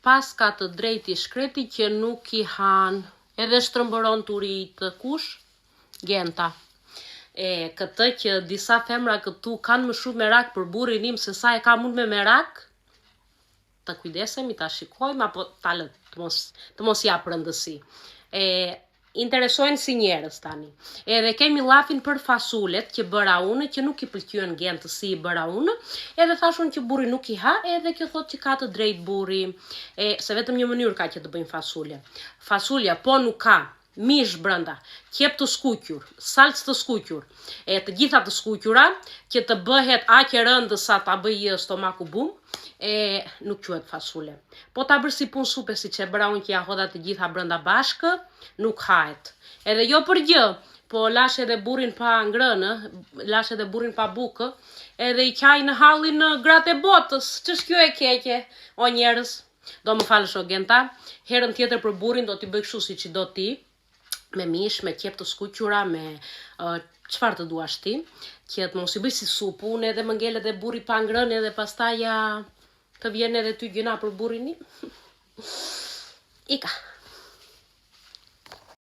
pas ka të drejtë i shkreti që nuk i han, edhe shtrëmbëron turit, kush? Genta. Këtë që disa femra këtu kanë më shumë merak për burrin im se sa e ka mund me merak, të kujdesemi, ta shikojmë, apo të mos ja rëndësi. Interesojnë si njerëz tani. Edhe kemi llafin për fasulet që bëra unë, që nuk i pëlqyen Gentës si i bëra unë, edhe thashun që burri nuk i ha, edhe kjo thot që ka të drejt burri, se vetëm një mënyrë ka që të bëjmë fasule. Fasulja po nuk ka mish brenda, qep të skuqur, salcë të skuqur, të gjitha të skuqura, që të bëhet aq e rëndë sa ta bëj stomaku bum, nuk quhet fasule. Po ta bërë si punë supe, si që bëra unë që ja hodha të gjitha brenda bashkë, nuk hahet. Edhe jo për gjë, po lash edhe burrin pa ngrënë, lash edhe burrin pa bukë, edhe i qaj në hallin në gratë e botës. Ç'është kjo e keqe, o njerëz? Do më falësh o Genta, herën tjetër për burrin do t'i bëj kështu siç i do ti, me mish, me qep të skuqura, me çfarë të duash ti, që të mos i bëj si supë, unë edhe më ngel edhe burri pa ngrënë, edhe pastaj ja të vjen edhe ty gjëna për burrin. Ika.